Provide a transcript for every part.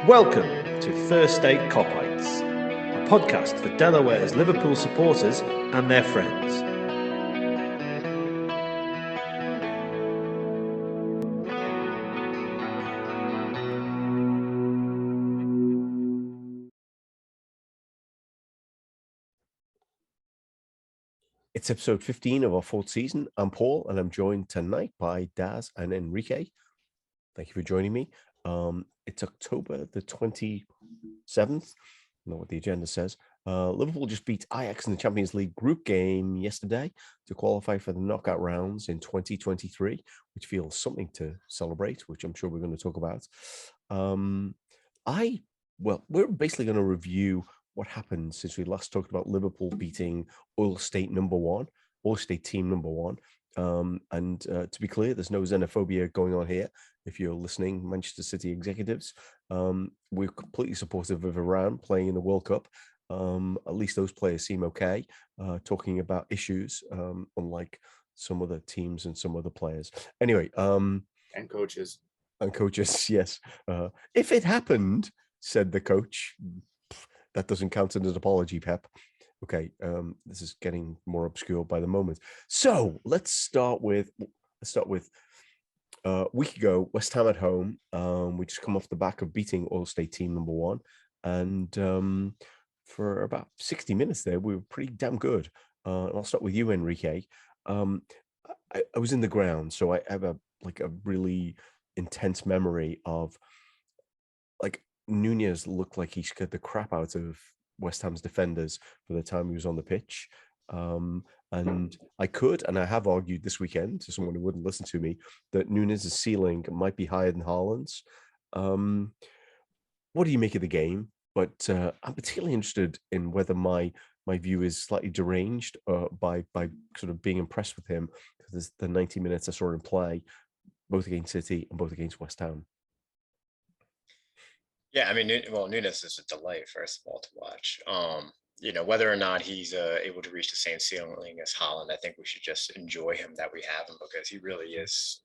Welcome to First State Kopites, a podcast for Delaware's Liverpool supporters and their friends. It's episode 15 of our fourth season. I'm Paul, and I'm joined tonight by Daz and Enrique. Thank you for joining me. It's October the 27th. I know what the agenda says. Liverpool just beat Ajax in the Champions League group game yesterday to qualify for the knockout rounds in 2023, which feels something to celebrate, which I'm sure we're going to talk about. We're basically going to review what happened since we last talked about Liverpool beating Oil State team number one. And to be clear, there's no xenophobia going on here. If you're listening, Manchester City executives, we're completely supportive of Iran playing in the World Cup. At least those players seem okay, talking about issues, unlike some other teams and some other players. Anyway, and coaches. And coaches, yes. If it happened, said the coach, that doesn't count as an apology, Pep. Okay, this is getting more obscure by the moment. So let's start with a week ago, West Ham at home. We just come off the back of beating Oil State team number one, and for about 60 minutes there, we were pretty damn good. And I'll start with you, Enrique. I was in the ground, so I have a really intense memory of Nunes looked like he scared the crap out of West Ham's defenders for the time he was on the pitch. And I have argued this weekend to someone who wouldn't listen to me that Nunes' ceiling might be higher than Haaland's. What do you make of the game? But I'm particularly interested in whether my view is slightly deranged by sort of being impressed with him, because the 90 minutes I saw him play, both against City and both against West Ham. Yeah, I mean, Nunes is a delight, first of all, to watch. Whether or not he's able to reach the same ceiling as Haaland, I think we should just enjoy him that we have him, because he really is.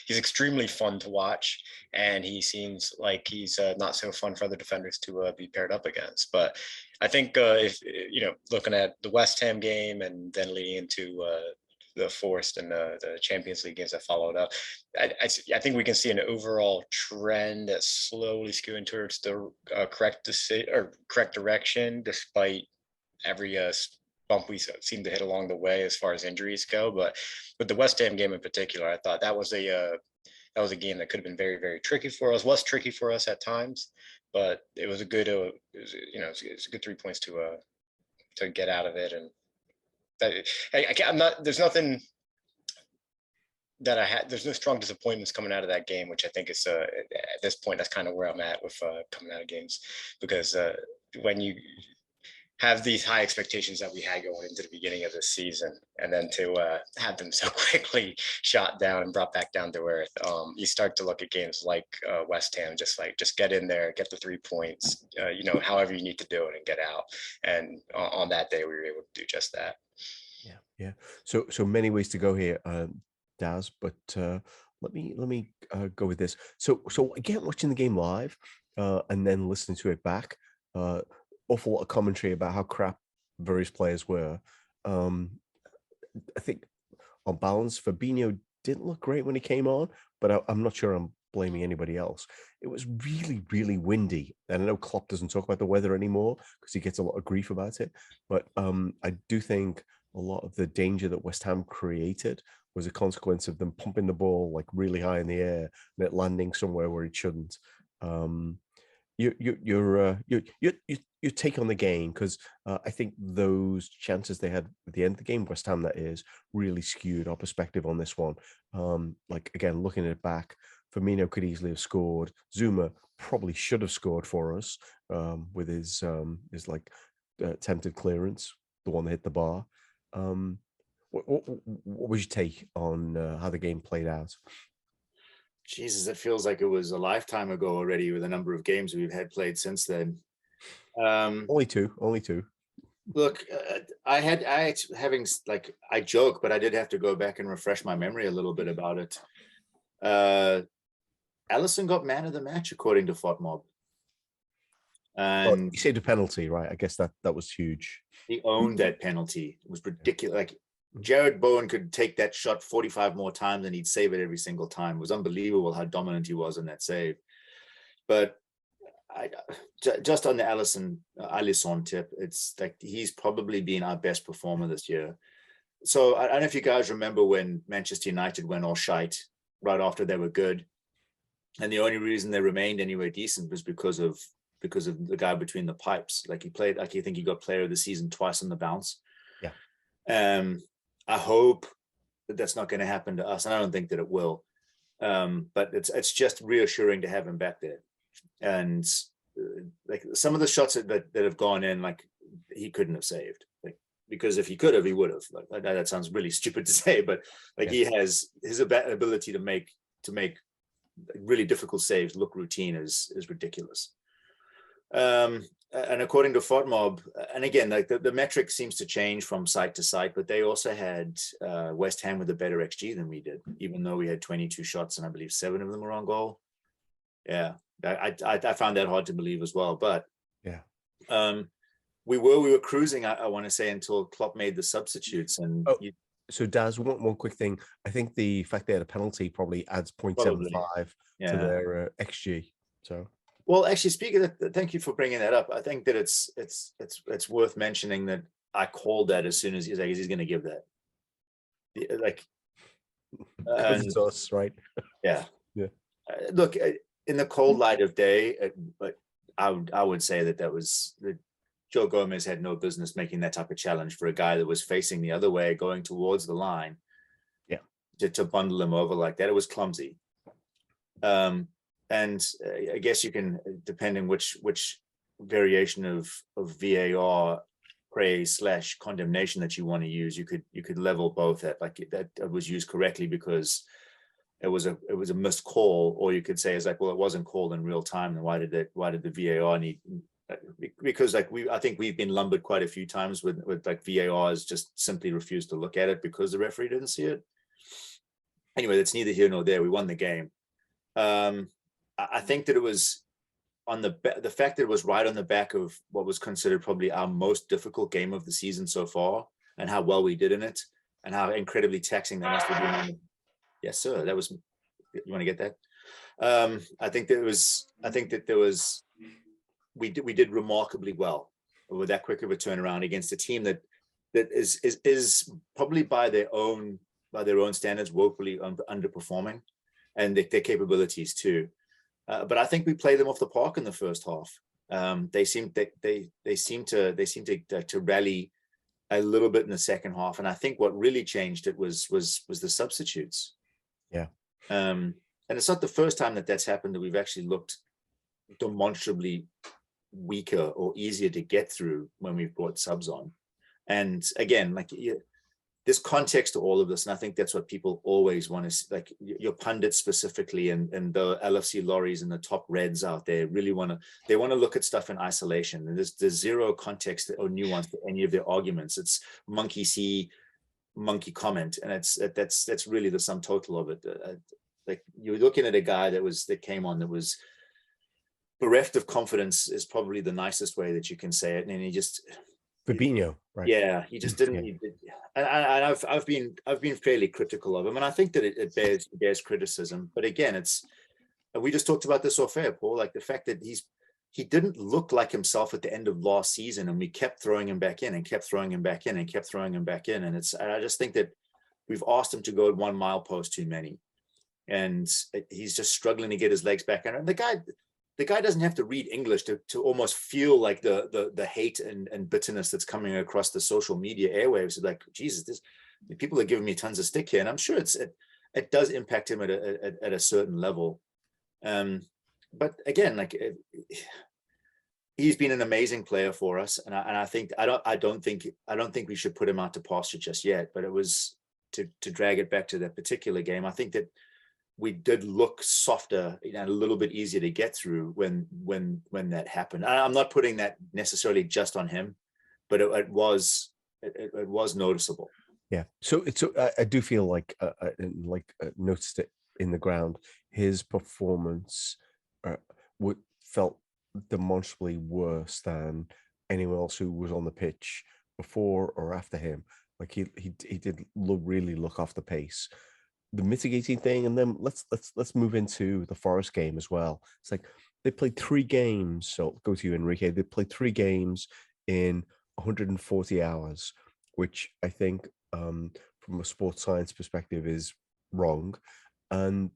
He's extremely fun to watch, and he seems like he's not so fun for other defenders to be paired up against. But I think if looking at the West Ham game and then leading into the Forest and the Champions League games that followed up, I think we can see an overall trend that's slowly skewing towards the correct direction, despite every bump we seem to hit along the way as far as injuries go. But with the West Ham game in particular, I thought that was a game that could have been very, very tricky for us. Was tricky for us at times, but it was a good it's a good 3 points to get out of it. And there's nothing that I had. There's no strong disappointments coming out of that game, which I think is at this point, that's kind of where I'm at with coming out of games, because when you have these high expectations that we had going into the beginning of the season, and then to have them so quickly shot down and brought back down to earth, you start to look at games like West Ham, just get in there, get the 3 points, however you need to do it and get out. And on that day, we were able to do just that. Yeah. So many ways to go here, Daz. But let me go with this. So again, watching the game live and then listening to it back, awful lot of commentary about how crap various players were. I think on balance, Fabinho didn't look great when he came on, but I'm not sure I'm blaming anybody else. It was really, really windy. And I know Klopp doesn't talk about the weather anymore because he gets a lot of grief about it. But I do think a lot of the danger that West Ham created was a consequence of them pumping the ball really high in the air and it landing somewhere where it shouldn't. Your take on the game, because I think those chances they had at the end of the game, West Ham that is, really skewed our perspective on this one. Again, looking at it back, Firmino could easily have scored. Zouma probably should have scored for us with his attempted clearance, the one that hit the bar. What was your take on how the game played out? Jesus, it feels like it was a lifetime ago already with the number of games we've had played since then. Only two. Look, I joke, but I did have to go back and refresh my memory a little bit about it. Alisson got man of the match according to FOTMob. And you saved a penalty, right? I guess that was huge. he owned that penalty. It was ridiculous. Like Jared Bowen could take that shot 45 more times and he'd save it every single time. It was unbelievable how dominant he was in that save. But just on the Alisson tip, it's like he's probably been our best performer this year. So I don't know if you guys remember when Manchester United went all shite right after they were good. And the only reason they remained anywhere decent was because of the guy between the pipes. Like he played, like I think he got player of the season twice on the bounce. Yeah. I hope that that's not going to happen to us. And I don't think that it will. But it's just reassuring to have him back there. And like some of the shots that have gone in, like he couldn't have saved. Like, because if he could have, he would have. Like that sounds really stupid to say, but like he has his ability to make really difficult saves look routine is ridiculous. And according to FODMOB, and again, like the metric seems to change from site to site, but they also had West Ham with a better XG than we did, even though we had 22 shots and I believe 7 of them were on goal. Yeah, I found that hard to believe as well. But yeah, we were cruising, I want to say, until Klopp made the substitutes. And so Daz, one quick thing. I think the fact they had a penalty probably adds 0.75 to their XG. So. Well, actually, speaking of that, thank you for bringing that up. I think that it's worth mentioning that I called that as soon as he's going to give that. Like, it's us, right? Yeah. Yeah. Look, in the cold light of day, but I would say that Joe Gomez had no business making that type of challenge for a guy that was facing the other way, going towards the line. Yeah. To bundle him over like that, it was clumsy. And I guess you can, depending which variation of VAR praise / condemnation that you want to use, you could level both at like that was used correctly because it was a missed call, or you could say it's like, well, it wasn't called in real time, and why did the VAR need? Because like I think we've been lumbered quite a few times with like VARs just simply refused to look at it because the referee didn't see it. Anyway, that's neither here nor there. We won the game. I think that it was on the fact that it was right on the back of what was considered probably our most difficult game of the season so far, and how well we did in it, and how incredibly taxing that must have been. Yes, sir. That was. You want to get that? I think that there was. We did remarkably well with that quick of a turnaround against a team that is probably by their own standards woefully underperforming, and their capabilities too. But I think we played them off the park in the first half. They seemed to rally a little bit in the second half, and I think what really changed it was the substitutes. Yeah. And it's not the first time that's happened that we've actually looked demonstrably weaker or easier to get through when we've brought subs on. And again, like there's context to all of this, and I think that's what people always want to, like your pundits specifically, and the LFC lorries and the top reds out there really want to look at stuff in isolation, and there's zero context or nuance to any of their arguments. It's monkey see, monkey comment, and that's really the sum total of it. Like you're looking at a guy that came on that was bereft of confidence is probably the nicest way that you can say it, and he just. Fabinho, right? Yeah, he just didn't. Yeah. And I've been fairly critical of him, and I think that it bears criticism. But again, we just talked about this off air, Paul. Like the fact that he didn't look like himself at the end of last season, and we kept throwing him back in and kept throwing him back in and kept throwing him back in, and I just think that we've asked him to go at 1 mile post too many, and he's just struggling to get his legs back in. And the guy doesn't have to read English to almost feel like the hate and bitterness that's coming across the social media airwaves. Like, Jesus, people are giving me tons of stick here, and I'm sure it does impact him at a certain level. But again, like he's been an amazing player for us, and I think I don't think we should put him out to pasture just yet. But it was to drag it back to that particular game. I think that we did look softer, a little bit easier to get through when that happened. I'm not putting that necessarily just on him, but it was noticeable. Yeah. So I do feel like noticed it in the ground. His performance felt demonstrably worse than anyone else who was on the pitch before or after him. Like he did really look off the pace. The mitigating thing, and then let's move into the Forest game as well. It's like they played 3 games. So I'll go to you, Enrique. They played 3 games in 140 hours, which I think, from a sports science perspective, is wrong. And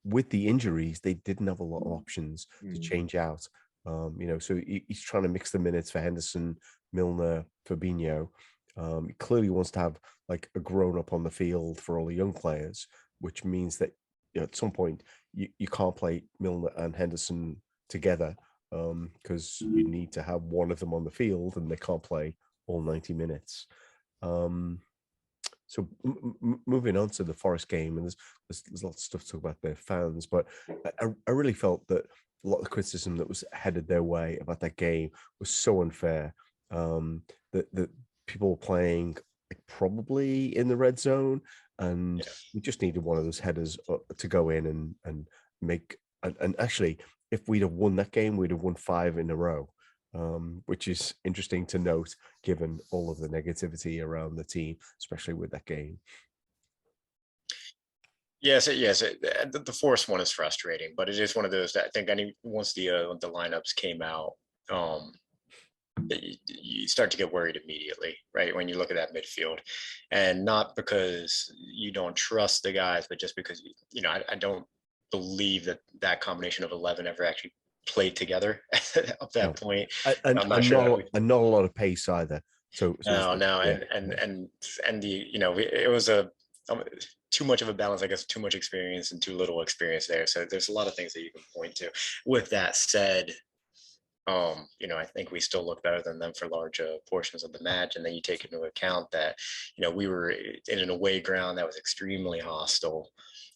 with the injuries, they didn't have a lot of options to change out. So he's trying to mix the minutes for Henderson, Milner, Fabinho. He clearly wants to have like a grown up on the field for all the young players, which means that at some point you can't play Milner and Henderson together, because you need to have one of them on the field, and they can't play all 90 minutes. So moving on to the Forest game, and there's lots of stuff to talk about their fans, but I really felt that a lot of the criticism that was headed their way about that game was so unfair. That people were playing like probably in the red zone, and we just needed one of those headers to go in and make. And actually, if we'd have won that game, we'd have won 5 in a row. Which is interesting to note, given all of the negativity around the team, especially with that game. Yes. The Forest one is frustrating, but it is one of those that I think once the lineups came out, you start to get worried immediately, right? When you look at that midfield, and not because you don't trust the guys, but just because I don't believe that combination of 11 ever actually played together at that point. And I'm not sure. And not a lot of pace either. So no, and it was too much of a balance, I guess, too much experience and too little experience there. So there's a lot of things that you can point to. With that said, I think we still look better than them for large portions of the match. And then you take into account that, we were in an away ground that was extremely hostile,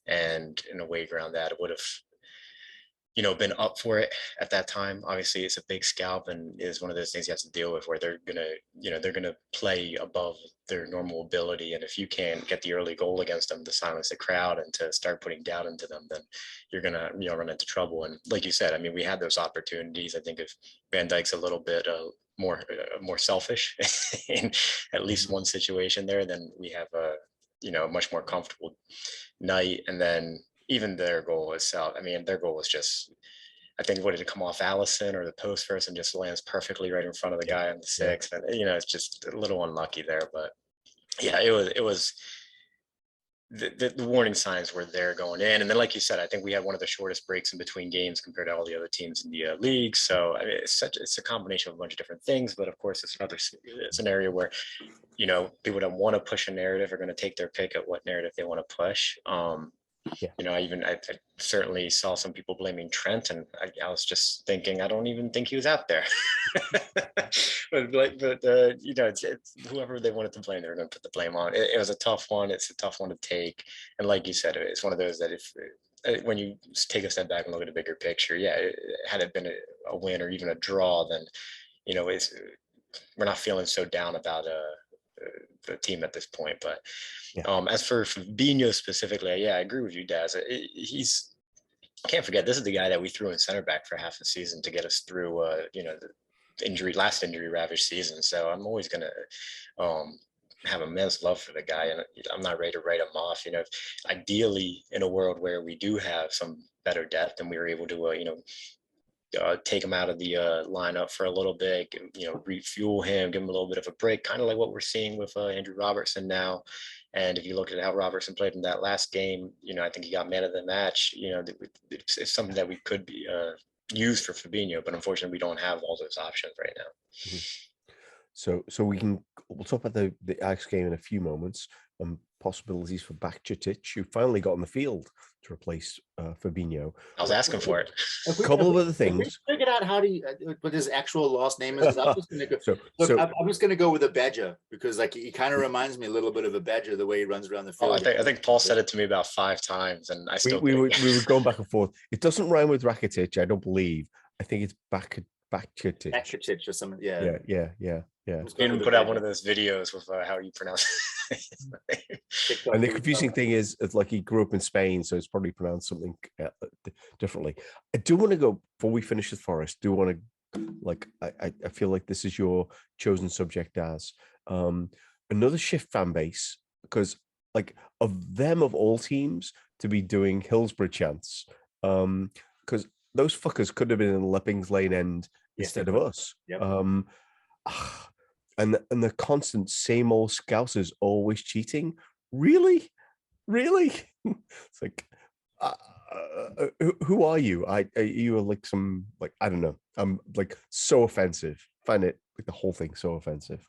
and an away ground that would have, been up for it at that time. Obviously, it's a big scalp, and is one of those things you have to deal with, where they're gonna play above their normal ability. And if you can't get the early goal against them to silence the crowd and to start putting doubt into them, then you're gonna run into trouble. And like you said, I mean, we had those opportunities. I think if Van Dijk's a little bit more selfish in at least one situation there, then we have a much more comfortable night. And then even their goal itself, I mean, their goal was just, I think, what did it come off Alisson or the post first, and just lands perfectly right in front of the guy on the 6th. And it's just a little unlucky there, but yeah, it was the warning signs were there going in. And then, like you said, I think we had one of the shortest breaks in between games compared to all the other teams in the league. So I mean, it's a combination of a bunch of different things, but of course it's another scenario where people that want to push a narrative are going to take their pick at what narrative they want to push. I certainly saw some people blaming Trent, and I was just thinking, I don't even think he was out there. It's whoever they wanted to blame, they were going to put the blame on. It was a tough one. It's a tough one to take, and like you said, it's one of those that when you take a step back and look at the bigger picture, had it been a win or even a draw, then we're not feeling so down about the team at this point. But as for Fabinho specifically, I agree with you, Daz. Can't forget, this is the guy that we threw in center back for half the season to get us through the last injury ravaged season. So I'm always gonna have immense love for the guy, and I'm not ready to write him off. Ideally, in a world where we do have some better depth and we were able to take him out of the lineup for a little bit, refuel him, give him a little bit of a break, kind of like what we're seeing with Andrew Robertson now. And if you look at how Robertson played in that last game, I think he got man of the match. It's something that we could be used for Fabinho, but unfortunately we don't have all those options right now. Mm-hmm. So we'll talk about the Ajax game in a few moments, and possibilities for Bakcetic, who finally got on the field to replace Fabinho. I was asking for it. A couple of other things. Figured out what his actual last name is. I'm just going to go. I'm just going to go with a badger, because he kind of reminds me a little bit of a badger, the way he runs around the field. I think Paul said it to me about 5 times, and I still we were going back and forth. It doesn't rhyme with Rakitic, I don't believe. I think it's Rakitic or something. Yeah. Yeah. You can put out one of those videos with how you pronounce it. And the confusing thing is, it's like he grew up in Spain, so it's probably pronounced something differently. I do want to go, before we finish with Forest, do want to, like, I feel like this is your chosen subject, Daz. Another shift fan base, because like of all teams to be doing Hillsborough chants, because those fuckers could have been in Leppings Lane End instead of us. Yep. And the constant same old Scousers always cheating. Really? It's like, who are you? Are you like some, like, I don't know. I'm like so offensive. Find it, like, the whole thing so offensive.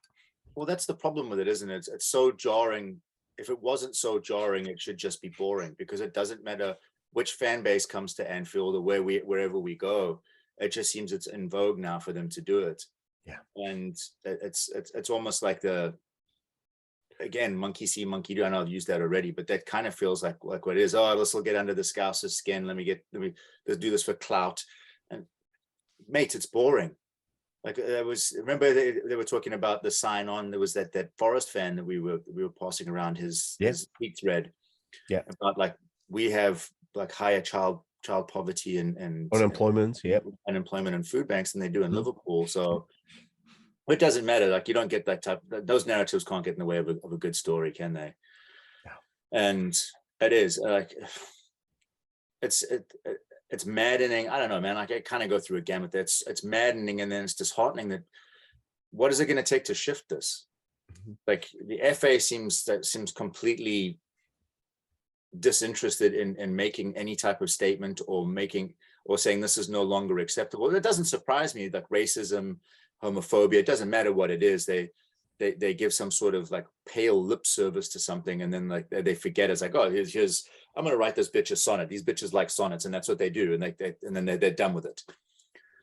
Well, that's the problem with it, isn't it? It's so jarring. If it wasn't so jarring, it should just be boring, because it doesn't matter which fan base comes to Anfield or wherever we go. It just seems it's in vogue now for them to do it. Yeah. And it's almost like again, monkey see, monkey do. I know I've used that already, but that kind of feels like what it is. Oh, let's all get under the Scouser's skin. Let's do this for clout. And mate, it's boring. Like, remember they were talking about the sign on. There was that Forest fan that we were passing around his tweet thread. Yeah. About like, we have like higher child poverty and unemployment. Yeah. Unemployment and food banks than they do in Liverpool. So it doesn't matter. Like, you don't get that those narratives can't get in the way of a good story, can they? Yeah. And it is like, it's maddening. I don't know, man. Like, I kind of go through a gamut. It's maddening, and then it's disheartening that what is it going to take to shift this? Like, the FA seems completely disinterested in making any type of statement or saying this is no longer acceptable. It doesn't surprise me, like racism, homophobia, it doesn't matter what it is. They give some sort of like pale lip service to something, and then like they forget. It's like, oh, here's I'm going to write this bitch a sonnet. These bitches like sonnets, and that's what they do. And then they're done with it.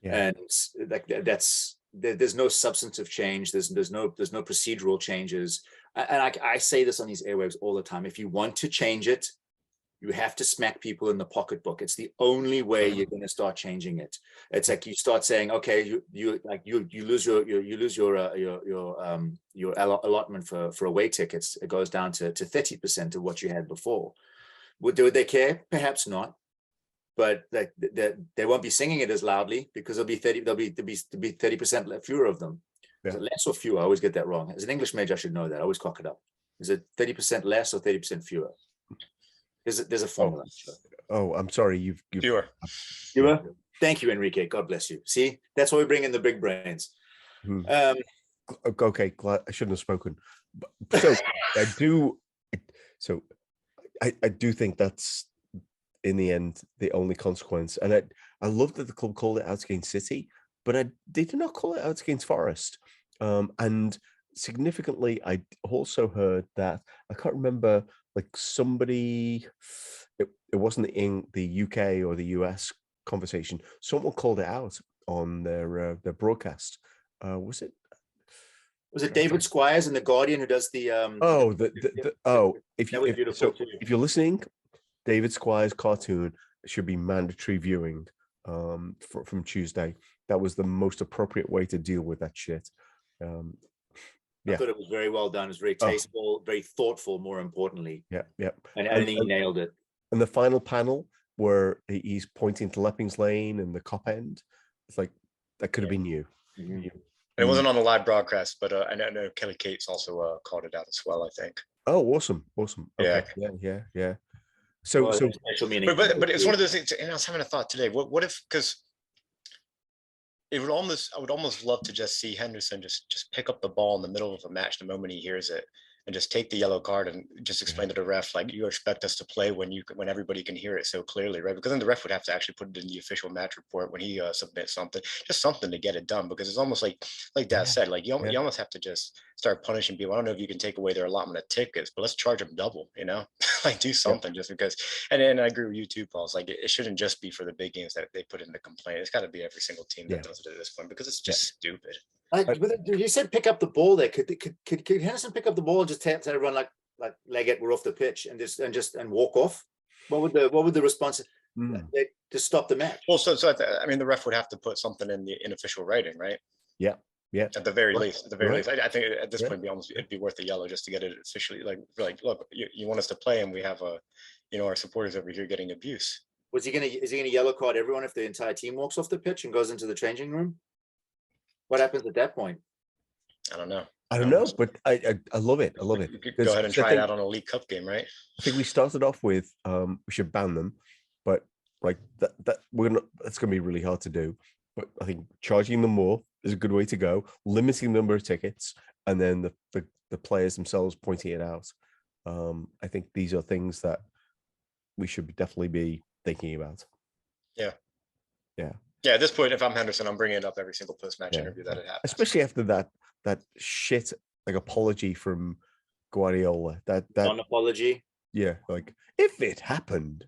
Yeah. And like there's no substantive change. There's no procedural changes. And I say this on these airwaves all the time. If you want to change it, you have to smack people in the pocketbook. It's the only way you're going to start changing it. It's like you start saying, okay, you lose your allotment for away tickets. It goes down to 30% of what you had before. Would they care? Perhaps not. But like they won't be singing it as loudly, because there'll be 30% fewer of them. Yeah. Is it less or fewer? I always get that wrong. As an English major, I should know that. I always cock it up. Is it 30% less or 30% fewer? There's a formula. Oh, I'm sorry. You've fewer. Fewer. Thank you, Enrique. God bless you. See, that's why we bring in the big brains. Okay, glad I shouldn't have spoken. So I do think that's in the end the only consequence. And I love that the club called it out against City, but they did not call it out against Forest. And significantly, I also heard that, I can't remember, like somebody, it wasn't in the UK or the US conversation, someone called it out on their broadcast. Was it David Squires in The Guardian who does the if you're listening, David Squires' cartoon should be mandatory viewing from Tuesday. That was the most appropriate way to deal with that shit. I thought it was very well done. It was very tasteful, very thoughtful, more importantly. Yeah. And I think he nailed it. And the final panel where he's pointing to Leppings Lane and the Cop End, it's like, that could have been you. Mm-hmm. It wasn't on the live broadcast, but I know Kelly Cates also called it out as well, I think. Oh, awesome. Okay. Yeah. So but it's one of those things, and I was having a thought today. What if, because I would almost love to just see Henderson just pick up the ball in the middle of a match the moment he hears it, and just take the yellow card and just explain to the ref, like, you expect us to play when everybody can hear it so clearly, right? Because then the ref would have to actually put it in the official match report when he submits something, just something to get it done. Because it's almost like Daz said, like you almost have to just start punishing people. I don't know if you can take away their allotment of tickets, but let's charge them double, like do something just because. And I agree with you too, Paul. It's like, it shouldn't just be for the big games that they put in the complaint. It's got to be every single team that does it at this point, because it's just stupid. You said pick up the ball there. Could Henderson pick up the ball and just tell everyone like leg it, we're off the pitch, and walk off? What would the response? to stop the match. Well, I mean, the ref would have to put something in the unofficial writing, right? Yeah. At the very least, I think at this Right. point, it'd be worth the yellow just to get it officially. Like, look, you want us to play, and we have our supporters over here getting abuse. Is he gonna yellow card everyone if the entire team walks off the pitch and goes into the changing room? What happens at that point? I don't know. But I love it. I love it. Go ahead and try it out on a League Cup game, right? I think we started off with we should ban them, but like that's gonna be really hard to do. But I think charging them more is a good way to go. Limiting the number of tickets, and then the players themselves pointing it out. I think these are things that we should definitely be thinking about. Yeah. Yeah. Yeah. At this point, if I'm Henderson, I'm bringing it up every single post-match interview that it happens. Especially after that shit like apology from Guardiola. That non-apology. Yeah, like if it happened.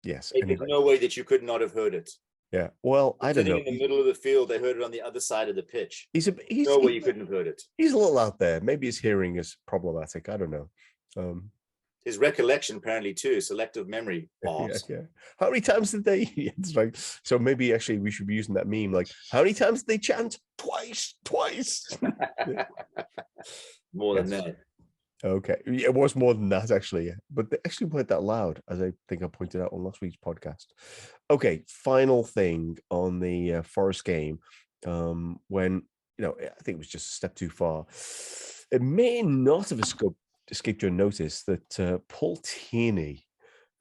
Yes. There's no way that you could not have heard it. Yeah. Well, I don't know. In the middle of the field, they heard it on the other side of the pitch. He's no way you couldn't have heard it. He's a little out there. Maybe his hearing is problematic. I don't know. His recollection apparently too, selective memory. Yeah. How many times did they? It's like, so maybe actually we should be using that meme. Like, how many times did they chant? Twice. More than that. Okay, it was more than that actually, but they actually weren't that loud, as I think I pointed out on last week's podcast. Okay, final thing on the Forest game, when I think it was just a step too far. It may not have escaped your notice that Paul Tierney,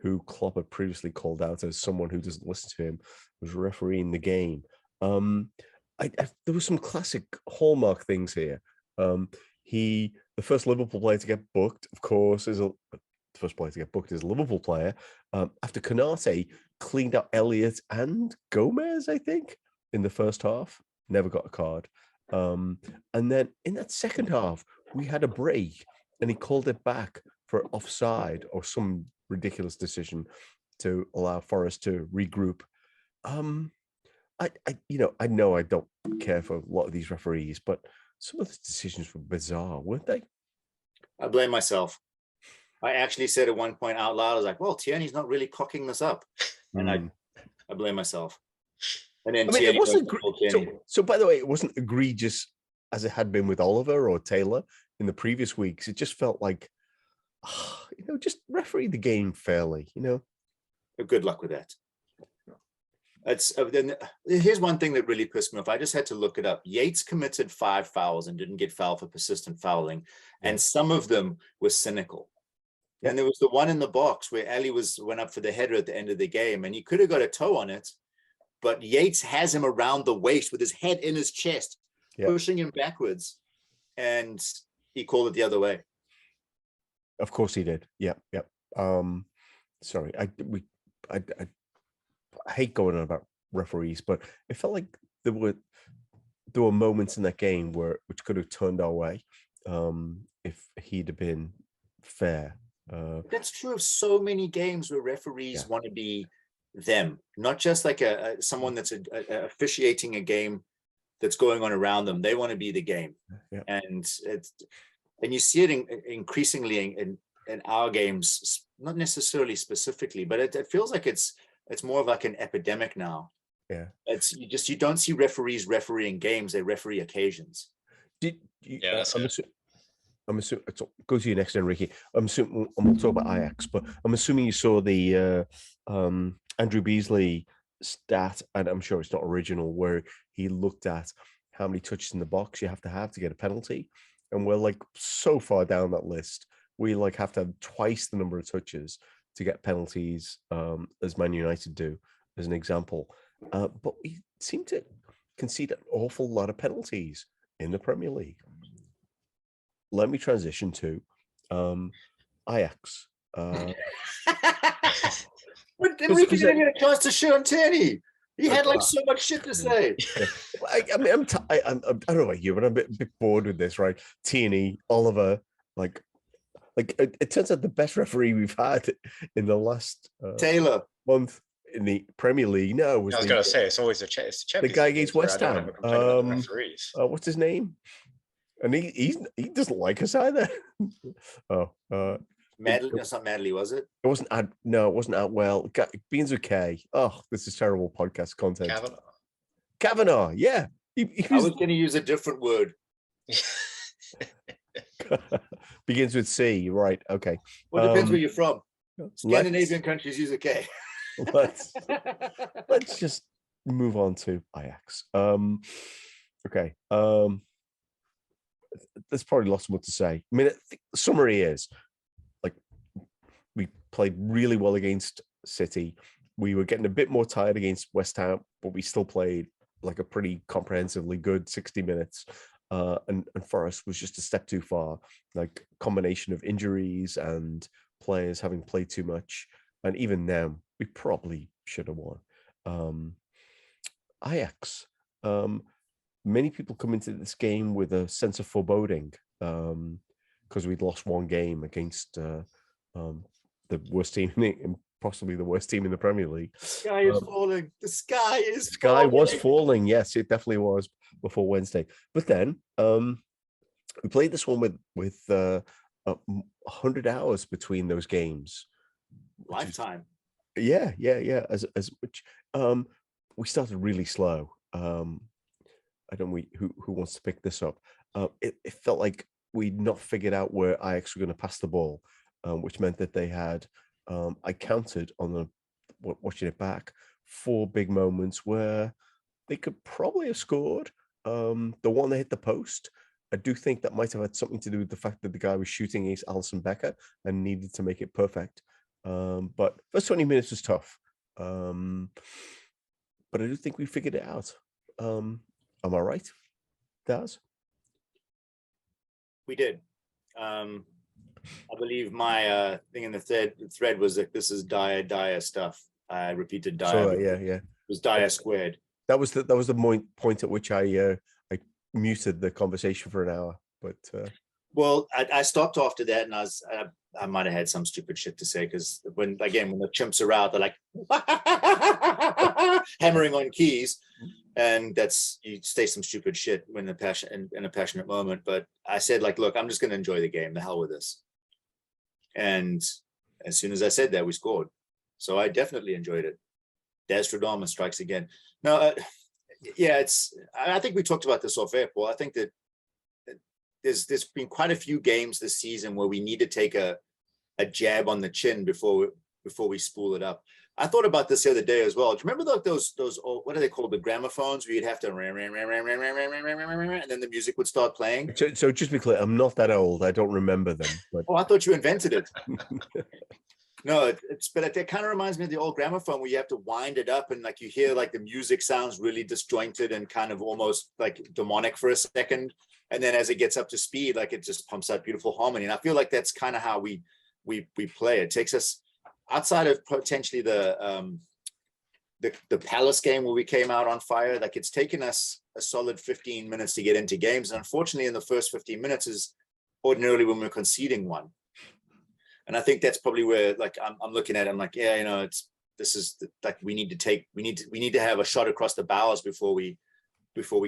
who Klopp had previously called out as someone who doesn't listen to him, was refereeing the game. There were some classic hallmark things here. The first Liverpool player to get booked, of course, the first player to get booked is a Liverpool player. After Konate cleaned out Elliott and Gomez, I think, in the first half, never got a card. And then in that second half, we had a break, and he called it back for offside or some ridiculous decision to allow Forest to regroup. I know I don't care for a lot of these referees, but some of the decisions were bizarre, weren't they? I blame myself. I actually said at one point out loud, I was like, well, Tierney's not really cocking this up. And I blame myself. And then it wasn't so by the way, it wasn't egregious as it had been with Oliver or Taylor in the previous weeks. It just felt like, just referee the game fairly, Good luck with that. Here's one thing that really pissed me off. I just had to look it up. Yates committed 5 fouls and didn't get fouled for persistent fouling, and some of them were cynical. Yeah. And there was the one in the box where Ali went up for the header at the end of the game, and he could have got a toe on it, but Yates has him around the waist with his head in his chest, pushing him backwards, and he called it the other way. Of course he did. Yep. Sorry, I hate going on about referees, but it felt like there were moments in that game which could have turned our way if he'd have been fair. That's true of so many games where referees want to be them, not just like someone that's officiating a game that's going on around them. They want to be the game, and you see it increasingly in our games, not necessarily specifically, but it feels like it's more of like an epidemic now. Yeah, you don't see referees refereeing games; they referee occasions. I'm assuming. Go to you next, Enrique. I'm assuming we'll talk about Ajax, but I'm assuming you saw the Andrew Beasley stat, and I'm sure it's not original, where he looked at how many touches in the box you have to get a penalty, and we're like so far down that list. We have to have twice the number of touches to get penalties, as Man United do, as an example. But we seem to concede an awful lot of penalties in the Premier League. Let me transition to Ajax. But Enrique didn't get a chance to show on Tierney. He had so much shit to say. I don't know about you, but I'm a bit bored with this, right? Tierney, Oliver, it turns out the best referee we've had in the last Taylor month in the Premier League. No, I was going to say it's always the guy against West Ham. What's his name? And he doesn't like us either. Madly, that's not Madly, was it? It wasn't no, it wasn't Outwell. Beans with K. Oh, this is terrible podcast content. Kavanaugh, yeah. I was going to use a different word. Begins with C, right? Okay. Well, depends where you're from. Scandinavian countries use a K. let's just move on to Ajax. Okay. There's probably lots more to say. I mean, I think the summary is like we played really well against City. We were getting a bit more tired against West Ham, but we still played like a pretty comprehensively good 60 minutes. And Forest was just a step too far, like combination of injuries and players having played too much. And even now, we probably should have won. Ajax, many people come into this game with a sense of foreboding because we'd lost one game against the worst team, possibly the worst team in the Premier League. The sky is falling. The sky is sky falling. Was falling. Yes, it definitely was before Wednesday. But then we played this one with 100 hours between those games. Lifetime. Yeah. As much. We started really slow. I don't know who wants to pick this up. It felt like we'd not figured out where Ajax were going to pass the ball, which meant that they had. I counted on watching it back 4 big moments where they could probably have scored. The one that hit the post, I do think that might have had something to do with the fact that the guy was shooting against Alisson Becker and needed to make it perfect. But first 20 minutes was tough. But I do think we figured it out. Am I right, Daz? We did. I believe my thing in the thread was that this is dire stuff. I repeated dire. So, yeah. It was dire squared. That was the point at which I muted the conversation for an hour. But well, I stopped after that, and I might have had some stupid shit to say because when the chimps are out, they're like hammering on keys, and that's you say some stupid shit when in a passionate moment. But I said like, look, I'm just going to enjoy the game. The hell with this. And as soon as I said that, we scored. So I definitely enjoyed it. Daz strikes again. No, I think we talked about this off air, Paul. I think that there's been quite a few games this season where we need to take a jab on the chin before we spool it up. I thought about this the other day as well. Do you remember those what do they call the gramophones where you'd have to and then the music would start playing? So just to be clear, I'm not that old. I don't remember them. But... Oh, I thought you invented it. No, but it kind of reminds me of the old gramophone where you have to wind it up and like you hear like the music sounds really disjointed and kind of almost like demonic for a second. And then as it gets up to speed, like it just pumps out beautiful harmony. And I feel like that's kind of how we play. It takes us outside of potentially the Palace game where we came out on fire. Like it's taken us a solid 15 minutes to get into games. And unfortunately in the first 15 minutes is ordinarily when we're conceding one. And I think that's probably where like I'm looking at it. I'm like, yeah, this is like we need to have a shot across the bows before we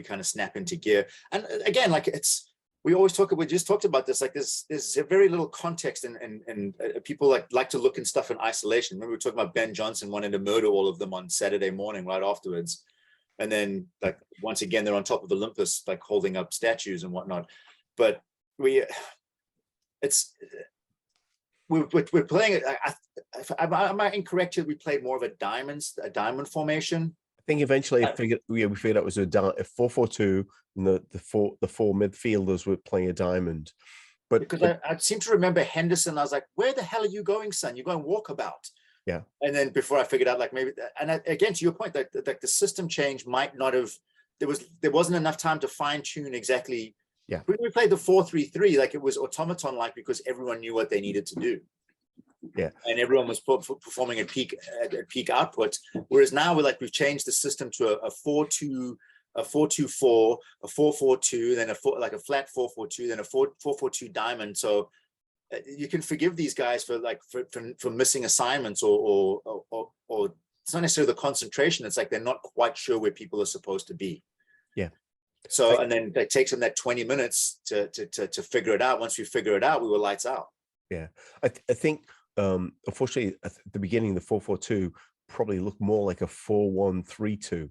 kind of snap into gear. And again, like we just talked about this, like there's very little context and people like to look in stuff in isolation. Remember we were talking about Ben Johnson wanting to murder all of them on Saturday morning right afterwards. And then like, once again, they're on top of Olympus, like holding up statues and whatnot. But we're playing it. Am I incorrect here? We played more of a diamond formation. I think eventually we figured out it was a 4-4-2, and the four midfielders were playing a diamond. But because I seem to remember Henderson, I was like, "Where the hell are you going, son? You're going walkabout." Yeah. And then before I figured out, like maybe, and again to your point, like the system change might not have. There wasn't enough time to fine tune exactly. Yeah. When we played the 4-3-3, like it was automaton like because everyone knew what they needed to do. Yeah. And everyone was performing at peak output. Whereas now we've changed the system to a 4-2, a 4-2-4, a 4-4-2, then a flat 4-4-2, then a 4-4-2 diamond. So you can forgive these guys for missing assignments or it's not necessarily the concentration. It's like they're not quite sure where people are supposed to be. Yeah. So and then it takes them that 20 minutes to figure it out. Once we figure it out, we were lights out. Yeah, I think unfortunately at the beginning the 4-4-2 probably looked more like a 4-1-3-2,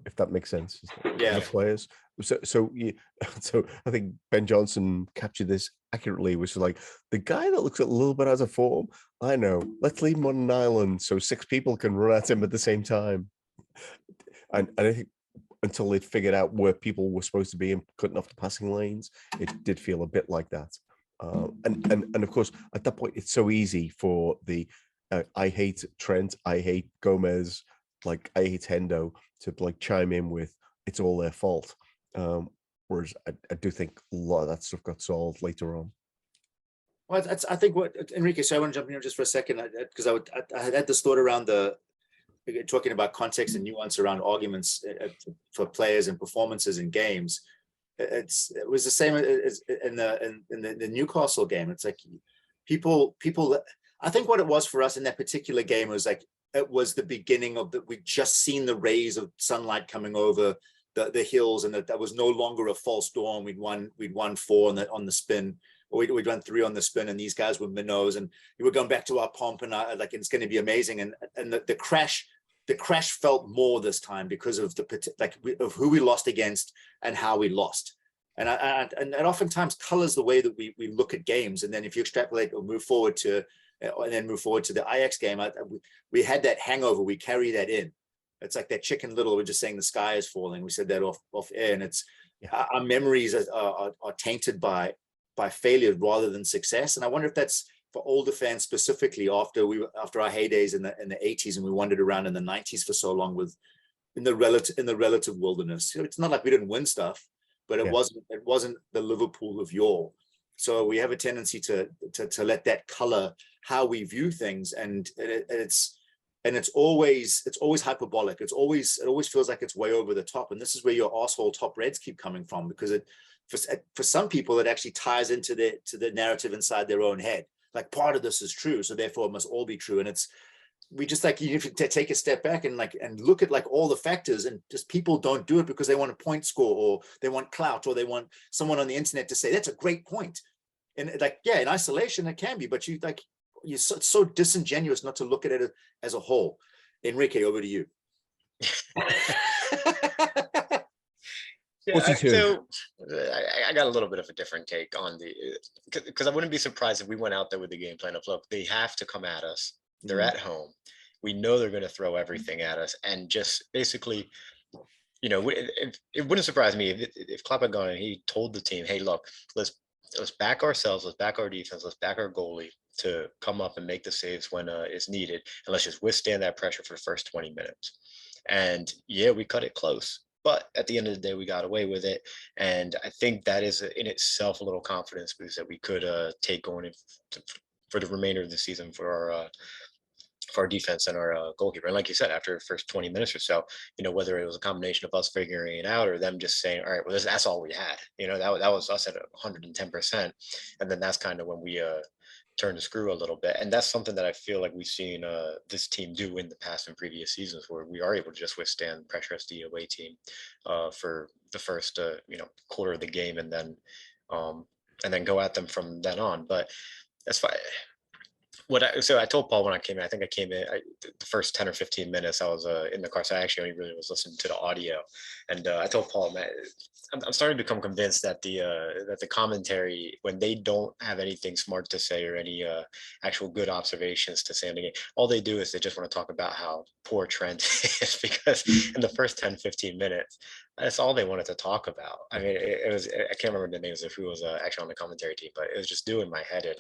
if that makes sense. Yeah. The players. So yeah, so I think Ben Johnson captured this accurately, which is like the guy that looks a little bit out of form. I know. Let's leave him on an island so 6 people can run at him at the same time. And I think until they'd figured out where people were supposed to be and cutting off the passing lanes, it did feel a bit like that. And of course, at that point, it's so easy for the I hate Trent, I hate Gomez, like I hate Hendo to like chime in with it's all their fault. Whereas I do think a lot of that stuff got solved later on. Well, that's, I think what Enrique. So I want to jump in here just for a second because I had this thought around talking about context and nuance around arguments for players and performances in games. It was the same as in the Newcastle game. It's like people. I think what it was for us in that particular game was like it was the beginning of we'd just seen the rays of sunlight coming over the hills, and that was no longer a false dawn. We'd won 4 on the spin, or we'd run 3 on the spin, and these guys were minnows, and we were going back to our pomp, and like it's going to be amazing. And the crash felt more this time because of of who we lost against and how we lost. And oftentimes colors the way that we look at games. And then if you extrapolate or move forward to the Ajax game, we had that hangover. We carry that in. It's like that Chicken Little. We're just saying the sky is falling. We said that off air, and it's our memories are tainted by failure rather than success. And I wonder if that's for older fans specifically after our heydays in the 80s, and we wandered around in the 90s for so long in the relative wilderness. So it's not like we didn't win stuff, but it wasn't the Liverpool of yore. So we have a tendency to let that color how we view things, and it's always hyperbolic. It always feels like it's way over the top. And this is where your arsehole top reds keep coming from, because for some people it actually ties into the narrative inside their own head. Like part of this is true, so therefore it must all be true. And we just like, you need to take a step back and look at like all the factors, and just people don't do it because they want a point score, or they want clout, or they want someone on the internet to say that's a great point. And like, yeah, in isolation it can be, but you're so disingenuous not to look at it as a whole. Enrique, over to you. So I got a little bit of a different take on because I wouldn't be surprised if we went out there with the game plan of, look, they have to come at us. They're at home. We know they're going to throw everything at us, and just basically, it wouldn't surprise me if Klopp had gone and he told the team, hey, look, let's back ourselves, let's back our defense, let's back our goalie to come up and make the saves when it's needed, and let's just withstand that pressure for the first 20 minutes. And yeah, we cut it close, but at the end of the day, we got away with it. And I think that is in itself a little confidence boost that we could take going for the remainder of the season for our defense and our goalkeeper. And like you said, after the first 20 minutes or so, whether it was a combination of us figuring it out or them just saying, all right, well, that's all we had, that was us at 110%. And then that's kind of when we turn the screw a little bit. And that's something that I feel like we've seen this team do in the past and previous seasons, where we are able to just withstand pressure as the away team for the first quarter of the game, and then go at them from then on. But that's fine. So I told Paul when I came in, I think I came in the first 10 or 15 minutes I was in the car. So I actually only really was listening to the audio. And I told Paul, man, I'm starting to become convinced that the commentary, when they don't have anything smart to say or any actual good observations to say in the game, all they do is they just want to talk about how poor Trent is, because in the first 10, 15 minutes, that's all they wanted to talk about. I mean, it was, I can't remember the names of who was actually on the commentary team, but it was just doing my head in.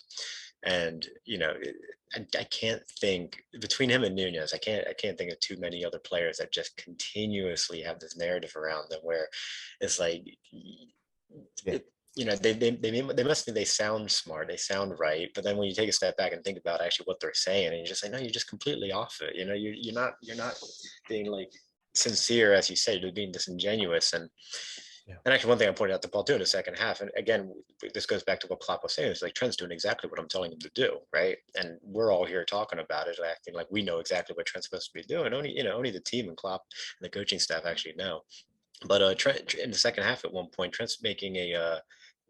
And I can't think, between him and Nunes, I can't think of too many other players that just continuously have this narrative around them where it's like, they must think they sound smart, they sound right, but then when you take a step back and think about actually what they're saying, and you just say, no, you're just completely off it. You're not being like sincere, as you say, you're being disingenuous. And actually, one thing I pointed out to Paul too in the second half, and again, this goes back to what Klopp was saying, is like Trent's doing exactly what I'm telling him to do, right? And we're all here talking about it, acting like we know exactly what Trent's supposed to be doing. Only the team and Klopp and the coaching staff actually know. But Trent, in the second half, at one point, Trent's making a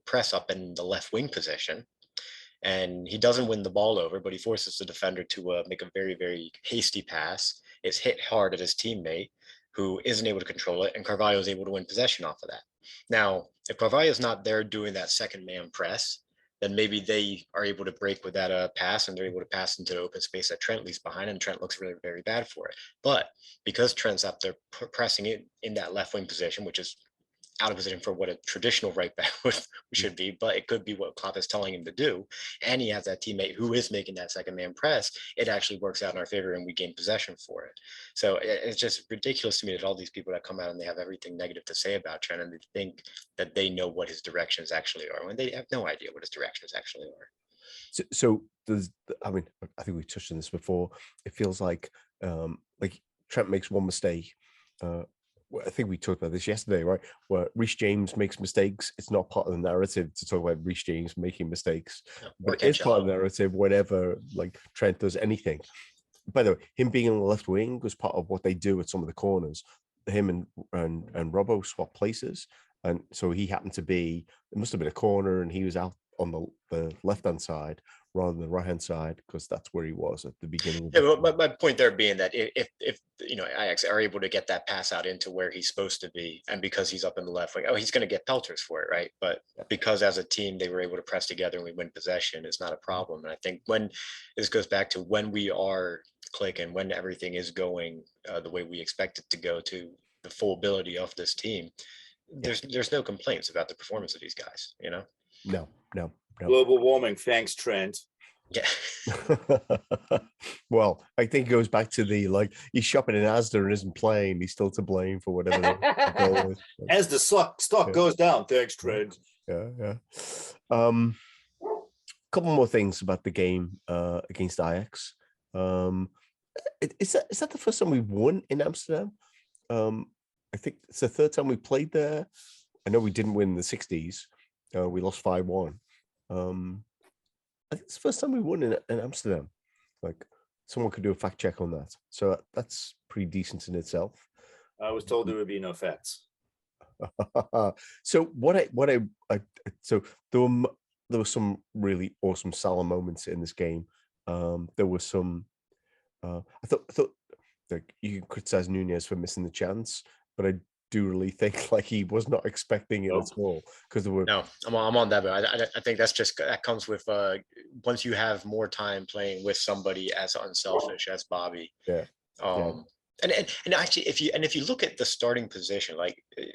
press up in the left wing position, and he doesn't win the ball over, but he forces the defender to make a very, very hasty pass. It's hit hard at his teammate, who isn't able to control it, and Carvalho is able to win possession off of that. Now, if Carvalho is not there doing that second man press, then maybe they are able to break with that pass, and they're able to pass into the open space that Trent leaves behind, and Trent looks really very bad for it. But because Trent's up there pressing it in that left wing position, which is out of position for what a traditional right back should be, but it could be what Klopp is telling him to do. And he has that teammate who is making that second man press. It actually works out in our favor, and we gain possession for it. So it's just ridiculous to me that all these people that come out and they have everything negative to say about Trent, and they think that they know what his directions actually are, when they have no idea what his directions actually are. So there's, I mean, I think we've touched on this before. It feels like Trent makes one mistake. I think we talked about this yesterday, right? Where Reece James makes mistakes. It's not part of the narrative to talk about Reece James making mistakes. But it's part of the narrative whenever like Trent does anything. By the way, him being on the left wing was part of what they do at some of the corners. Him and Robbo swap places. And so he happened to be, it must have been a corner, and he was out on the left-hand side rather than the right-hand side, because that's where he was at the beginning. But my point there being that if Ajax are able to get that pass out into where he's supposed to be, and because he's up in the left wing, he's going to get pelters for it, right? But because as a team they were able to press together and we win possession, it's not a problem. And I think when this goes back to when we are clicking, when everything is going the way we expect it to go, to the full ability of this team, there's no complaints about the performance of these guys, No. Global warming. Thanks, Trent. Yeah. Well, I think it goes back to the he's shopping in Asda and isn't playing. He's still to blame for whatever the goal is. As the stock goes down. Thanks, Trent. Yeah. Couple more things about the game against Ajax. Is that the first time we won in Amsterdam? I think it's the third time we played there. I know we didn't win in the 60s. We lost 5-1. I think it's the first time we won in Amsterdam. Like, someone could do a fact check on that. So that's pretty decent in itself. I was told there would be no facts. So so there were some really awesome Salah moments in this game. There was some. I thought like you can criticize Nunes for missing the chance, but I do really think he was not expecting it at all, because there were. No, I'm on that, but I think that comes with once you have more time playing with somebody as unselfish as Bobby. Yeah. And actually, if you look at the starting position,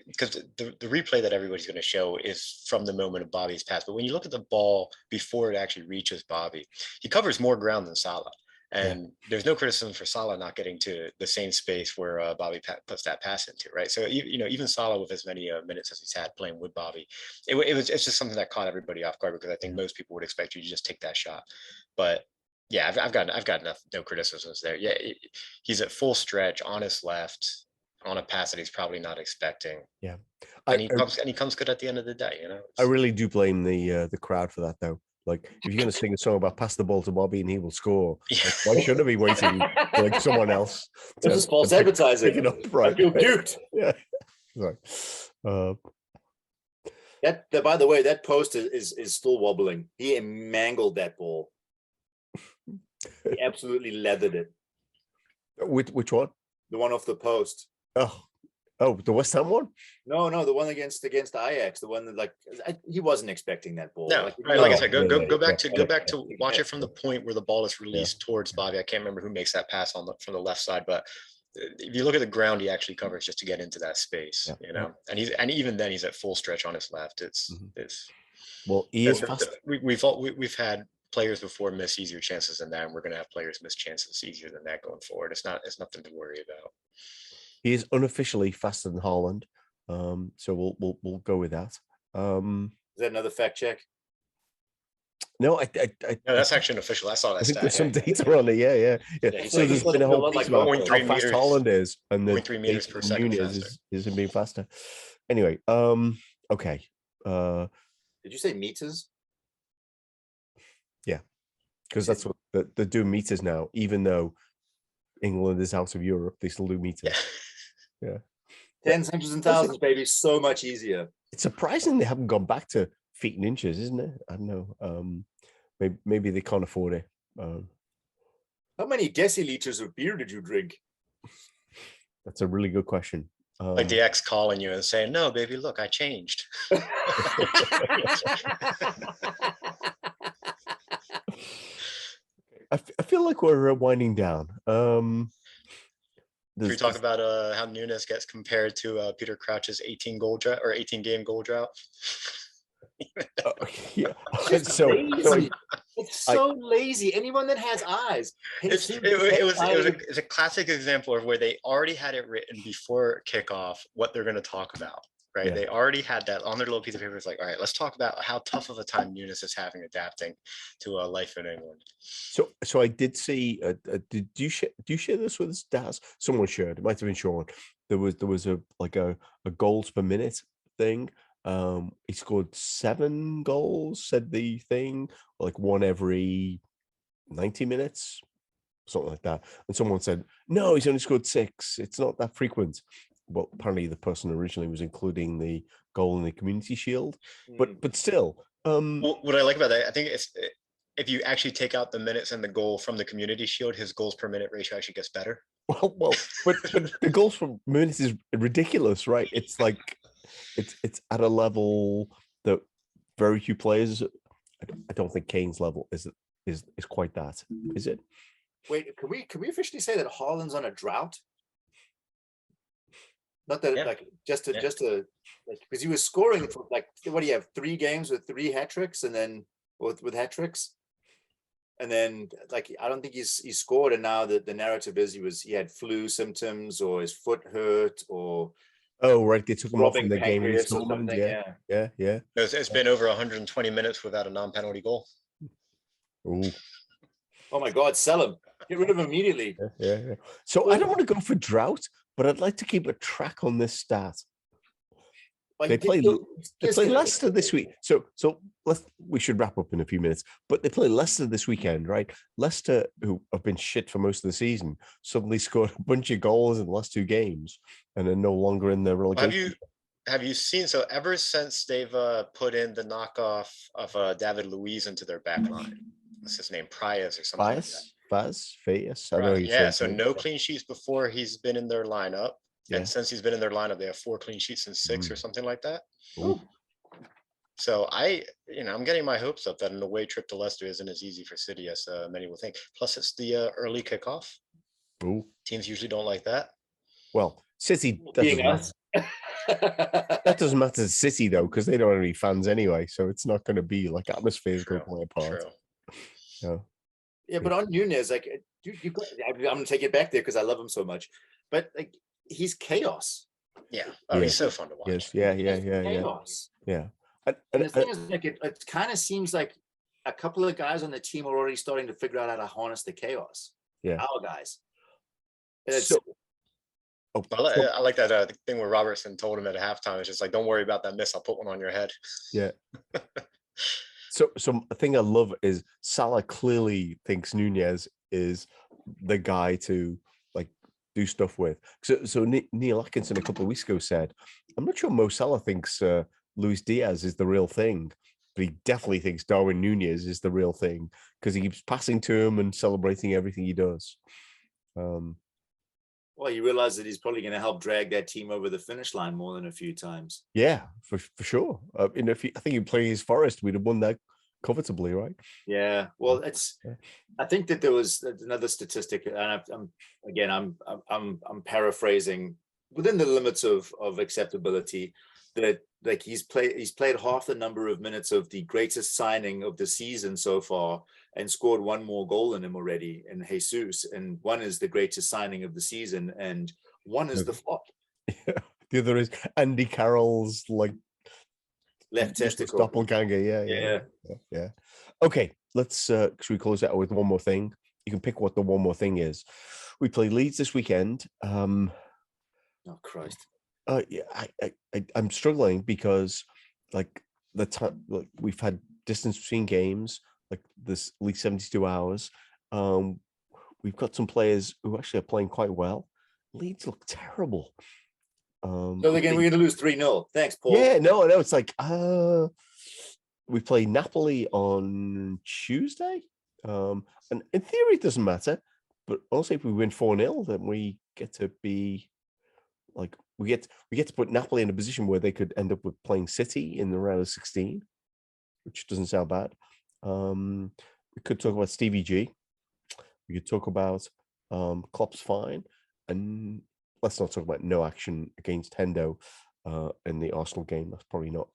because the replay that everybody's going to show is from the moment of Bobby's pass, but when you look at the ball before it actually reaches Bobby, he covers more ground than Salah. And there's no criticism for Salah not getting to the same space where Bobby puts that pass into, right? So even Salah, with as many minutes as he's had playing with Bobby, it's just something that caught everybody off guard, because I think most people would expect you to just take that shot. But yeah, I've got no criticisms there. Yeah, he's at full stretch on his left on a pass that he's probably not expecting. Yeah, and he comes good at the end of the day. I really do blame the crowd for that, though. Like, if you're going to sing a song about pass the ball to Bobby and he will score, why shouldn't I be waiting for someone else? This is false advertising. Pick it up, right? I feel duped. Yeah. Sorry. By the way, that post is still wobbling. He mangled that ball. He absolutely leathered it. Which one? The one off the post. Oh, the West Ham one? No, the one against Ajax. The one that he wasn't expecting that ball. No, like I said, go back to watch it from the point where the ball is released towards Bobby. I can't remember who makes that pass from the left side, but if you look at the ground he actually covers just to get into that space, and even then he's at full stretch on his left. It's well, he is fast. We've had players before miss easier chances than that, and we're going to have players miss chances easier than that going forward. It's nothing to worry about. He is unofficially faster than Haaland, so we'll go with that. Is that another fact check? No, no, that's actually an official. I saw that. I think there's some data on it. Yeah. So there's been a whole piece about how fast Haaland is, and the 0.3 meters per second is him being faster. Anyway, okay. Did you say meters? Yeah, because that's what they're doing meters now. Even though England is out of Europe, they still do meters. Yeah. Tens, hundreds, and thousands, baby. So much easier. It's surprising they haven't gone back to feet and inches, isn't it? I don't know. maybe they can't afford it. How many deciliters of beer did you drink? That's a really good question. Like the ex calling you and saying, "No, baby, look, I changed." I feel like we're winding down. Can we talk about how Nunes gets compared to Peter Crouch's 18 game goal drought? Yeah. It's so lazy. Anyone that has eyes. It's a classic example of where they already had it written before kickoff what they're going to talk about. Right, Yeah. They already had that on their little piece of paper. It's like, all right, let's talk about how tough of a time Nunes is having adapting to life in England. So I did see. Did you share this with us, Daz? Someone shared. It might have been Sean. There was a goals per minute thing. He scored 7 goals. Said the thing, like one every 90 minutes, something like that. And someone said, no, he's only scored 6. It's not that frequent. Well, apparently the person originally was including the goal in the Community Shield, but still. What I like about that, I think it's if you actually take out the minutes and the goal from the Community Shield, his goals per minute ratio actually gets better. Well, but the goals per minute is ridiculous, right? It's like it's at a level that very few players. I don't think Kane's level is quite that, is it? Wait, can we officially say that Haaland's on a drought? Not that like just to like, because he was scoring for like, what do you have, 3 games with 3 hat tricks, and then with hat tricks, and then like I don't think he's scored, and now the narrative is he had flu symptoms or his foot hurt or right, they took him off in the game in Scotland. Yeah. It's been over 120 minutes without a non-penalty goal. Ooh. Oh my God, sell him, get rid of him immediately. Yeah. So I don't want to go for drought, but I'd like to keep a track on this stat. They play Leicester this week. So we should wrap up in a few minutes. But they play Leicester this weekend, right? Leicester, who have been shit for most of the season, suddenly scored a bunch of goals in the last 2 games and are no longer in the relegation. Have you seen, so ever since they've put in the knockoff of David Luiz into their back line, what's his name, Prias or something like that? Fayas. I know. Yeah, so no clean sheets before he's been in their lineup. Yeah. And since he's been in their lineup, they have 4 clean sheets and 6 or something like that. Ooh. So I'm getting my hopes up that an away trip to Leicester isn't as easy for City as many will think. Plus, it's the early kickoff. Ooh. Teams usually don't like that. Well, City, that doesn't matter to City though, because they don't have any fans anyway, so it's not going to be like atmospheres going to play a part. Yeah, but on Nunes, like I'm going to take it back there because I love him so much. But like, he's chaos. Yeah. He's so fun to watch. Yes. Chaos. Yeah. And the thing is, like, it kind of seems like a couple of guys on the team are already starting to figure out how to harness the chaos. Yeah. Our guys. I like that thing where Robertson told him at halftime. It's just like, don't worry about that miss. I'll put one on your head. Yeah. So a thing I love is Salah clearly thinks Nunes is the guy to like do stuff with. So Neil Atkinson a couple of weeks ago said, I'm not sure Mo Salah thinks Luis Diaz is the real thing, but he definitely thinks Darwin Nunes is the real thing because he keeps passing to him and celebrating everything he does. Well, you realize that he's probably going to help drag that team over the finish line more than a few times. Yeah, for sure. I think he plays Forest, we'd have won that comfortably, right? Yeah. Well, I think that there was another statistic, and I'm paraphrasing within the limits of acceptability, that like he's played half the number of minutes of the greatest signing of the season so far and scored 1 more goal than him already in Jesus, and one is the greatest signing of the season and one is the flop. Yeah. The other is Andy Carroll's like left testicle doppelganger. Yeah. Okay, let's should we close out with one more thing? You can pick what the one more thing is. We play Leeds this weekend. Oh Christ. I'm struggling because like the time, like we've had distance between games, like this league 72 hours. We've got some players who actually are playing quite well. Leeds look terrible. So again, we're going to lose 3-0. Thanks, Paul. Yeah, no, it's like we play Napoli on Tuesday. And in theory, it doesn't matter. But also, if we win 4-0, then we get to be like we get to put Napoli in a position where they could end up with playing City in the round of 16, which doesn't sound bad. We could talk about Stevie G. We could talk about Klopp's fine, and let's not talk about no action against Hendo in the Arsenal game. That's probably not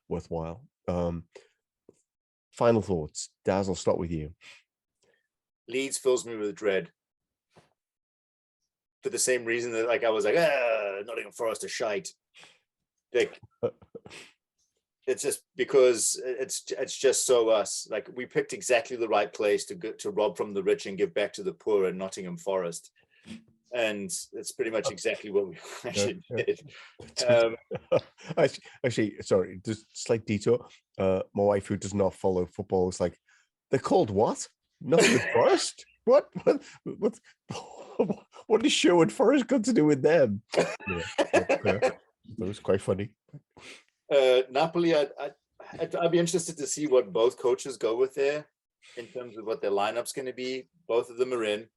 worthwhile. Final thoughts, Daz. I'll start with you. Leeds fills me with dread. For the same reason that I was like, Nottingham Forest are shite. Like, it's just because it's just so us. Like, we picked exactly the right place to rob from the rich and give back to the poor in Nottingham Forest, and it's pretty much exactly what we actually did. Actually, sorry, just slight detour. My wife, who does not follow football, is like, they're called what? Nottingham Forest? What? What does Sherwood Forest got to do with them? That was quite funny. Napoli, I'd be interested to see what both coaches go with there in terms of what their lineup's going to be. Both of them are in.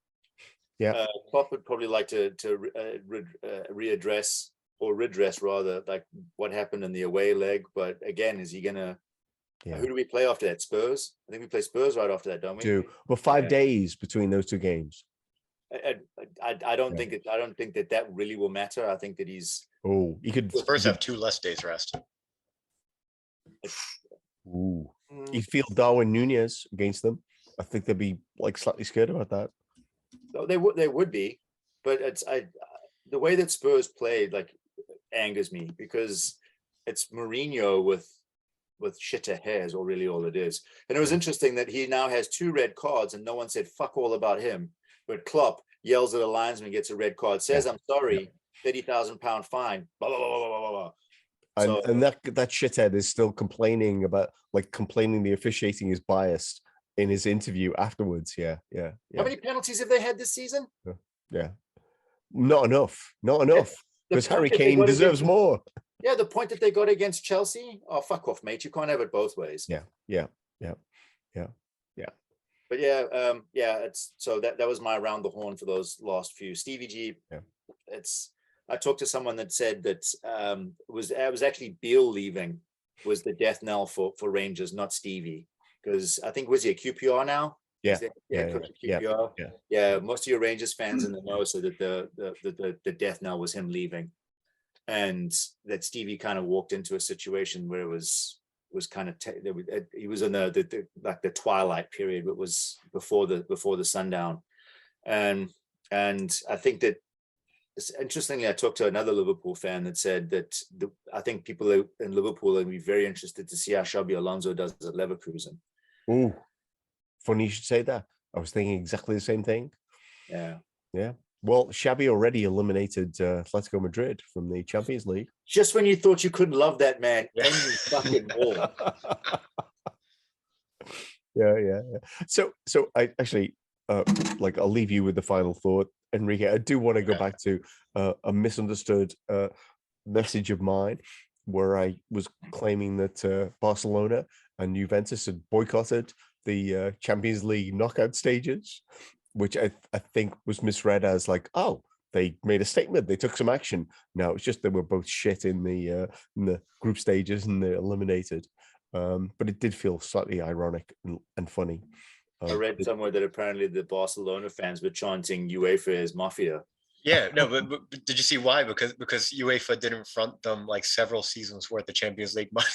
Yeah. Klopp would probably like to redress rather, like what happened in the away leg. But again, is he going to? Yeah. Who do we play after that? Spurs. I think we play Spurs right after that, don't we? Well, 5 days between those two games. I don't think that really will matter. I think that he's. Oh, he could. Spurs have 2 less days rest. Ooh, he'd feel Darwin Nunes against them. I think they'd be like slightly scared about that. No, they would be, but the way that Spurs played like angers me because it's Mourinho with shitter hair is really all it is. And it was interesting that he now has 2 red cards and no one said fuck all about him. But Klopp yells at a linesman, gets a red card, says, I'm sorry, £30,000 fine, blah, blah, blah, blah, blah, blah. And that shithead is still complaining the officiating is biased in his interview afterwards. Yeah. How many penalties have they had this season? Yeah. Not enough. Because Harry Kane deserves more. Yeah, the point that they got against Chelsea. Oh, fuck off, mate. You can't have it both ways. Yeah. But it's so that was my around the horn for those last few. Stevie G. Yeah. I talked to someone that said that it was actually Beale leaving was the death knell for Rangers, not Stevie, because I think was he a QPR now? QPR. Yeah. Most of your Rangers fans in the know said that the death knell was him leaving, and that Stevie kind of walked into a situation where it was kind of he was in the twilight period, but was before the sundown, and I think that. Interestingly, I talked to another Liverpool fan that said that I think people in Liverpool are going to be very interested to see how Xabi Alonso does at Leverkusen. Oh, funny you should say that. I was thinking exactly the same thing. Yeah. Well, Xabi already eliminated Atletico Madrid from the Champions League. Just when you thought you couldn't love that man, any fucking more. Yeah. So I actually I'll leave you with the final thought. Enrique, I do want to go back to a misunderstood message of mine where I was claiming that Barcelona and Juventus had boycotted the Champions League knockout stages, which I think was misread as like, oh, they made a statement, they took some action. No, it's just they were both shit in the group stages and they're eliminated. But it did feel slightly ironic and funny. I read somewhere that apparently the Barcelona fans were chanting UEFA is mafia. Yeah, no, but did you see why? Because UEFA didn't front them like several seasons worth of Champions League money.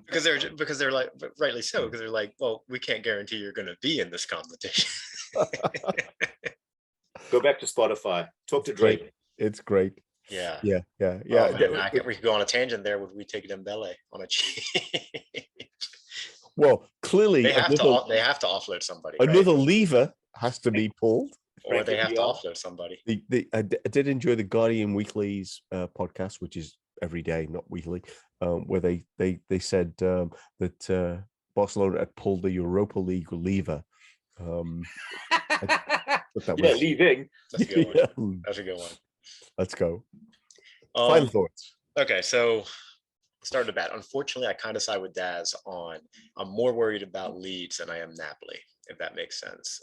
because they're like, rightly so, because they're like, well, we can't guarantee you're going to be in this competition. Go back to Spotify. Talk to Drake. It's great. Yeah. Yeah. Oh, man, we could go on a tangent there. Would we take Dembele on a cheat? Well, clearly they have to offload somebody. Another lever has to be pulled, or they have to offload somebody. I did enjoy the Guardian Weekly's podcast, which is every day, not weekly, where they said that Barcelona had pulled the Europa League lever. Leaving. That's a good one. That's a good one. Let's go. Final thoughts. Okay, so started bad. Unfortunately, I kind of side with Daz on. I'm more worried about Leeds than I am Napoli, if that makes sense.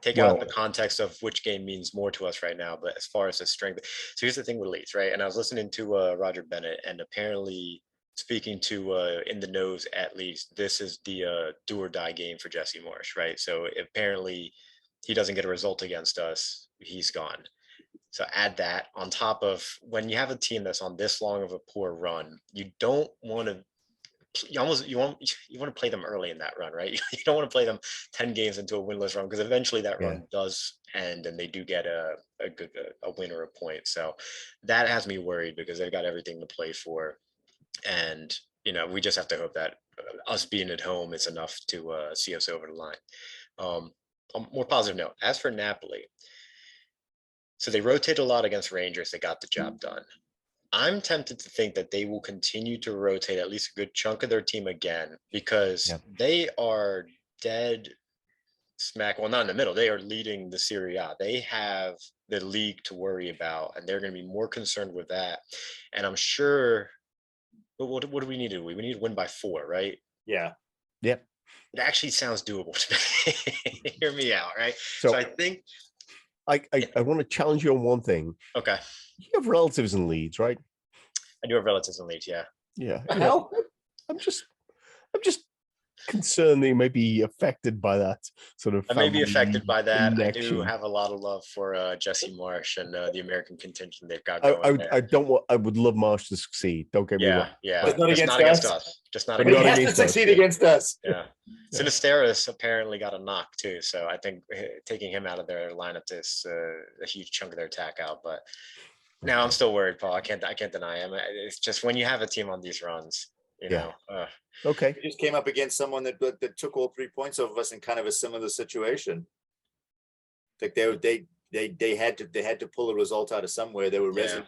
Take out the context of which game means more to us right now, but as far as the strength. So here's the thing with Leeds, right? And I was listening to Roger Bennett, and apparently speaking to In the Nose at Leeds, this is the do or die game for Jesse Marsch, right? So apparently he doesn't get a result against us, he's gone. So add that on top of when you have a team that's on this long of a poor run, you don't want to. You want to play them early in that run, right? You don't want to play them 10 games into a winless run, because eventually that run does end and they do get a win or a point. So that has me worried, because they've got everything to play for, and we just have to hope that us being at home is enough to see us over the line. On a more positive note, as for Napoli, so they rotated a lot against Rangers. They got the job done. I'm tempted to think that they will continue to rotate at least a good chunk of their team again, because they are dead smack. Well, not in the middle. They are leading the Serie A. They have the league to worry about, and they're going to be more concerned with that. And I'm sure. What do we need to do? We need to win by 4, right? Yeah. Yep. It actually sounds doable to me. Hear me out, right? So I think. I want to challenge you on one thing. Okay. You have relatives in Leeds, right? I do have relatives in Leeds, yeah. Yeah. I'm just concerned they may be affected by that sort of. I may be affected by that. Connection. I do have a lot of love for Jesse Marsch and the American contingent they've got going. I would love Marsch to succeed. Don't get me wrong. Yeah. But not against us. Just not against us. against He has to succeed against us. Yeah. Sinisterra's apparently got a knock too, so I think taking him out of their lineup is a huge chunk of their attack out. But now I'm still worried, Paul. I can't deny him. It's just when you have a team on these runs, you know. Okay. We just came up against someone that took all 3 points off of us in kind of a similar situation. Like they had to pull a result out of somewhere. They were resolute.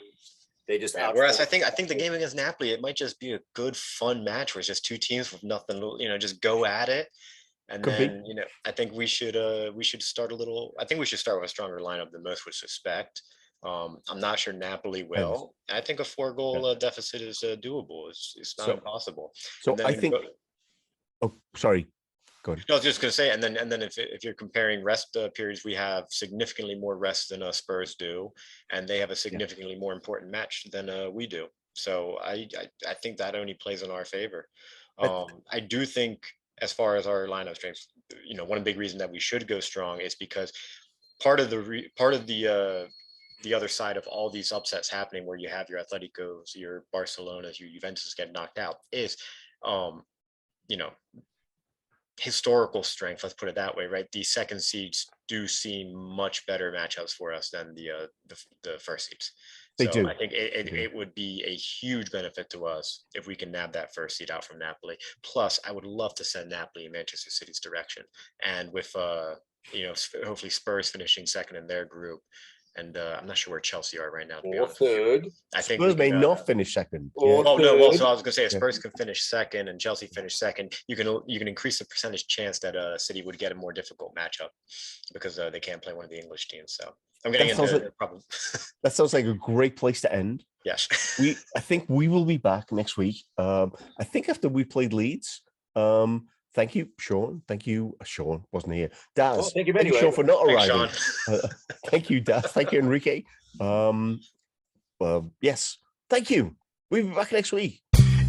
They just whereas I think the game against Napoli, it might just be a good fun match where it's just two teams with nothing, just go at it. And then, I think we should start a little. I think we should start with a stronger lineup than most would suspect. I'm not sure Napoli will. I think a 4-goal deficit is doable. It's not impossible. So I think. Sorry. Go ahead. No, I was just going to say, and then if you're comparing rest periods, we have significantly more rest than Spurs do, and they have a significantly more important match than we do. So I think that only plays in our favor. I do think, as far as our lineup strength, one big reason that we should go strong is because part of the other side of all these upsets happening, where you have your Atleticos, your Barcelonas, your Juventus get knocked out, is historical strength, let's put it that way, right? These second seeds do seem much better matchups for us than the first seeds. They do. I think it would be a huge benefit to us if we can nab that first seed out from Napoli. Plus, I would love to send Napoli in Manchester City's direction, and with hopefully Spurs finishing second in their group. And I'm not sure where Chelsea are right now. To be honest, third. I think Spurs may not finish second. So I was going to say, if Spurs can finish second and Chelsea finish second, you can increase the percentage chance that City would get a more difficult matchup, because they can't play one of the English teams. So I'm getting into the problem. That sounds like a great place to end. Yes. I think we will be back next week. I think after we played Leeds. Thank you, Sean. Thank you, Sean. Wasn't here. Daz. Thank you, anyway. Sean, for not arriving. Sean. Thank you, Daz. Thank you, Enrique. Yes. Thank you. We'll be back next week.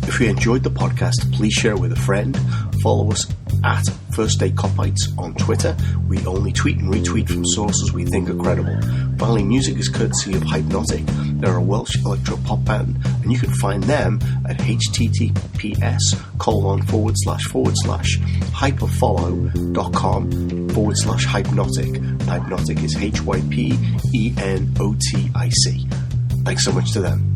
If you enjoyed the podcast, please share it with a friend. Follow us at First State Kopites on Twitter. We only tweet and retweet from sources we think are credible. Finally, music is courtesy of Hypnotic. They're a Welsh electro-pop band, and you can find them at https://hyperfollow.com/hypnotic. Hypnotic is HYPENOTIC. Thanks so much to them.